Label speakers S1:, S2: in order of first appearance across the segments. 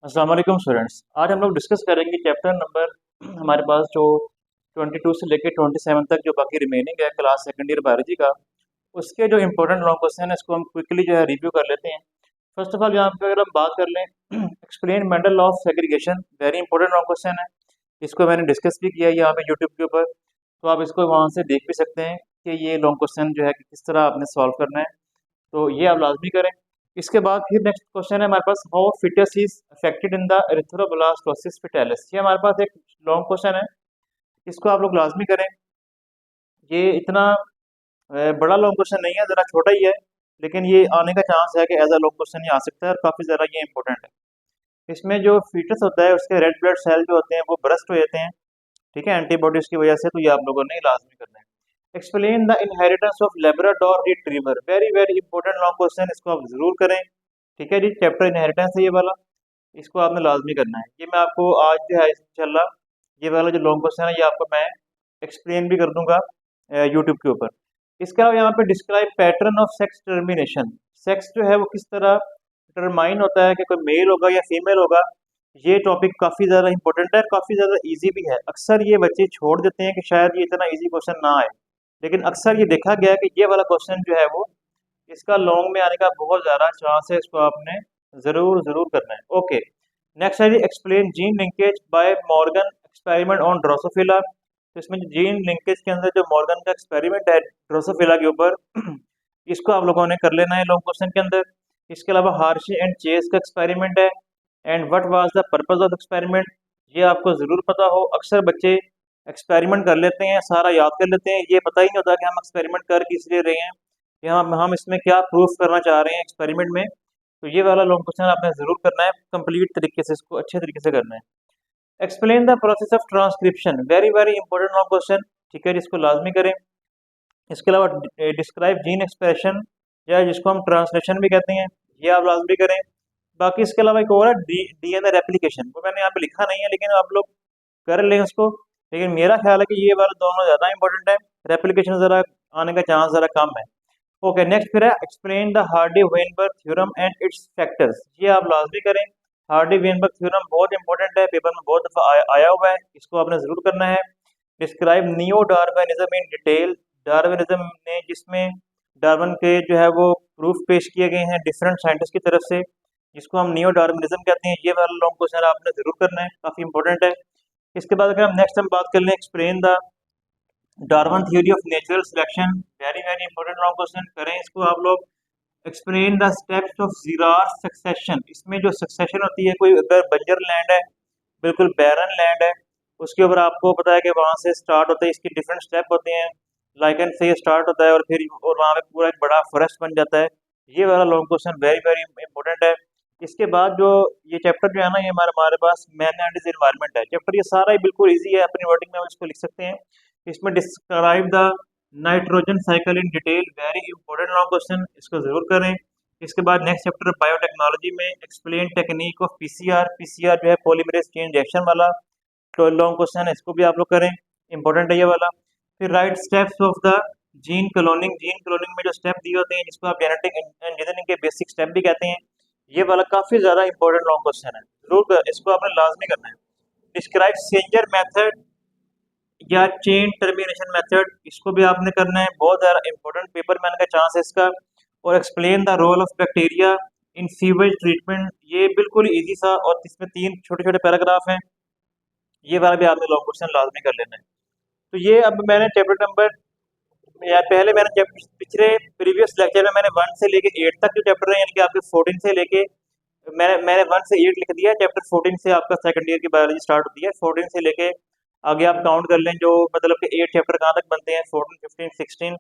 S1: अस्सलाम वालेकुम स्टूडेंट्स। आज हम लोग डिस्कस करेंगे चैप्टर नंबर हमारे पास जो 22 से लेकर 27 तक जो बाकी रिमेनिंग है क्लास सेकंड ईयर बायोलॉजी का, उसके जो इंपॉर्टेंट लॉन्ग क्वेश्चन है इसको हम क्विकली जो है रिव्यू कर लेते हैं। फर्स्ट ऑफ ऑल यहाँ पे अगर हम बात कर लें explain Mendel law of segregation, very important long question है। इसको मैंने डिस्कस भी किया है यहाँ पे यूट्यूब के ऊपर, तो आप इसको वहाँ से देख भी सकते हैं कि ये लॉन्ग क्वेश्चन जो है कि किस तरह आपने सॉल्व करना है, तो ये आप लाजमी करें। इसके बाद फिर नेक्स्ट क्वेश्चन है हमारे पास, how foetus is affected in the erythroblastosis foetalis. ये हमारे पास एक लॉन्ग क्वेश्चन है, इसको आप लोग लाजमी करें। ये इतना बड़ा लॉन्ग क्वेश्चन नहीं है, ज़रा छोटा ही है, लेकिन ये आने का चांस है कि एज अ लॉन्ग क्वेश्चन ये आ सकता है और काफ़ी ज़्यादा ये इंपॉर्टेंट है। इसमें जो फीटस होता है उसके रेड ब्लड सेल जो होते हैं वो बरस्ट हो जाते हैं, ठीक है, एंटीबॉडीज़ की वजह से, तो ये आप लोगों ने लाजमी करना है। Explain the inheritance of Labrador retriever, very very important long question, इसको आप जरूर करें। ठीक है जी, चैप्टर इनहेरिटेंस है ये वाला, इसको आपने लाजमी करना है। ये मैं आपको आज जो है इंशाल्लाह ये वाला जो लॉन्ग क्वेश्चन है ये आपको मैं एक्सप्लेन भी कर दूंगा यूट्यूब के ऊपर। इसके अलावा यहाँ पे describe pattern of sex termination, sex जो है वो किस तरह डिटरमाइन होता है कि कोई मेल होगा या फीमेल होगा। ये टॉपिक काफ़ी ज़्यादा इंपॉर्टेंट है, काफ़ी ज़्यादा ईजी भी है। अक्सर ये बच्चे छोड़ देते हैं कि शायद ये इतना ईजी क्वेश्चन ना आए, लेकिन अक्सर ये देखा गया है कि ये वाला क्वेश्चन जो है वो इसका लॉन्ग में आने का बहुत ज़्यादा चांस है, इसको आपने ज़रूर ज़रूर करना है। ओके, नेक्स्ट है जी explain gene linkage by Morgan experiment on drosophila. तो इसमें जीन लिंकेज के अंदर जो मॉर्गन का एक्सपेरिमेंट है ड्रोसोफिला के ऊपर इसको आप लोगों ने कर लेना है लॉन्ग क्वेश्चन के अंदर। इसके अलावा हार्शी एंड चेस का एक्सपेरिमेंट है, and what was the purpose of experiment, ये आपको ज़रूर पता हो। अक्सर बच्चे एक्सपेरिमेंट कर लेते हैं, सारा याद कर लेते हैं, ये पता ही नहीं होता कि हम एक्सपेरिमेंट कर किस लिए रहे हैं या हम इसमें क्या प्रूफ करना चाह रहे हैं एक्सपेरिमेंट में। तो ये वाला लॉन्ग क्वेश्चन आपने ज़रूर करना है, कंप्लीट तरीके से इसको अच्छे तरीके से करना है। Explain the process of transcription, very very important long question, ठीक है, जिसको लाजमी करें। इसके अलावा डिस्क्राइब जीन एक्सप्रेशन या जिसको हम ट्रांसलेशन भी कहते हैं, ये आप लाजमी करें। बाकी इसके अलावा एक और है डीएनए रेप्लिकेशन, वो मैंने यहाँ पे लिखा नहीं है लेकिन आप लोग कर लें उसको, लेकिन मेरा ख्याल है कि ये वाला दोनों ज़्यादा इंपॉर्टेंट है, रेप्लिकेशन ज़रा आने का चांस ज़रा कम है। ओके, नेक्स्ट फिर है explain the Hardy Weinberg theorem and its factors, ये आप लाजमी करें। हार्डी वेनबर्ग थ्योरम बहुत इंपॉर्टेंट है, पेपर में बहुत दफ़ा आया हुआ है, इसको आपने ज़रूर करना है। Describe neo Darwinism in detail, Darwinism ने जिसमें डार्विन के जो है वो प्रूफ पेश किए गए हैं डिफरेंट साइंटिस्ट की तरफ से, जिसको हम नियो डार्विनिज्म कहते हैं, ये वाला लॉन्ग क्वेश्चन आपने ज़रूर करना है, काफ़ी इंपॉर्टेंट है। इसके बाद अगर हम नेक्स्ट हम बात कर लें explain the Darwin theory of natural selection, very very important long question करें इसको आप लोग। Explain the steps of xerarch succession, इसमें जो सक्सेशन होती है, कोई अगर बंजर लैंड है, बिल्कुल बैरन लैंड है, उसके ऊपर आपको पता है कि वहाँ से स्टार्ट होता है, इसके डिफरेंट स्टेप होते हैं, लाइकन से ये स्टार्ट होता है और फिर और वहाँ पे पूरा एक बड़ा फॉरेस्ट बन जाता है। ये वाला long question very very important है। इसके बाद जो ये चैप्टर जो है ना, ये हमारे पास मैन एंड इज एनवायरनमेंट है चैप्टर, ये सारा ही बिल्कुल ईजी है, अपनी वर्डिंग में हम इसको लिख सकते हैं। इसमें describe the nitrogen cycle in detail, very important long question, इसको जरूर करें। इसके बाद नेक्स्ट चैप्टर बायोटेक्नोलॉजी में explain technique of PCR, PCR जो है पॉलीमरेज चेन रिएक्शन वाला तो लॉन्ग क्वेश्चन है, इसको भी आप लोग करें, इंपॉर्टेंट है ये वाला। फिर right steps of the gene cloning, gene cloning में जो स्टेप दिए होते हैं जिसको आप जेनेटिक इंजीनियरिंग के बेसिक स्टेप भी कहते हैं, ये वाला काफ़ी ज़्यादा इंपॉर्टेंट लॉन्ग क्वेश्चन है, जरूर इसको आपने लाजमी करना है। डिस्क्राइब सेंजर मेथड या चेन टर्मिनेशन मेथड, इसको भी आपने करना है, बहुत ज़्यादा इंपॉर्टेंट पेपर में आने का चांस है इसका। और explain the role of bacteria in sewage treatment, ये बिल्कुल ईजी सा और इसमें 3 छोटे छोटे पैराग्राफ हैं, ये वाला भी आपने लॉन्ग क्वेश्चन लाजमी कर लेना है। तो ये अब मैंने चैप्टर नंबर या पहले मैंने पिछले प्रीवियस लेक्चर में मैंने 1 से लेके 8 तक जो चैप्टर है, यानी कि आपके 14 से लेके मैंने 1 से 8 लिख दिया है, चैप्टर 14 से आपका सेकंड ईयर की बायोलॉजी स्टार्ट होती है, 14 से लेके आगे आप काउंट कर लें, जो मतलब कि 8 चैप्टर कहाँ तक बनते हैं, 14, 15, 16,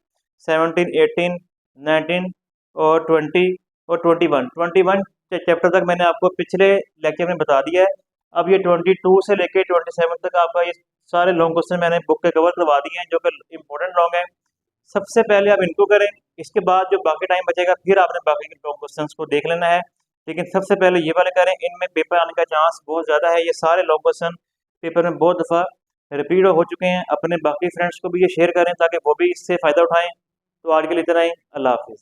S1: 17, 18, 19 और 20 और 21 चैप्टर तक मैंने आपको पिछले लेक्चर में बता दिया है। अब ये 22 से लेके 27 तक आपका ये सारे लॉन्ग क्वेश्चन मैंने बुक के कवर करवा दिए हैं, जो कि इंपॉर्टेंट लॉन्ग है। सबसे पहले आप इनको करें, इसके बाद जो बाकी टाइम बचेगा फिर आपने बाकी के लॉन्ग क्वेश्चंस को देख लेना है, लेकिन सबसे पहले ये वाले करें, इनमें पेपर आने का चांस बहुत ज़्यादा है। ये सारे लॉन्ग क्वेश्चन पेपर में बहुत दफ़ा रिपीट हो चुके हैं, अपने बाकी फ्रेंड्स को भी ये शेयर करें ताकि वो भी इससे फ़ायदा उठाएं। तो आज के लिए इतना ही, अल्लाह हाफिज़।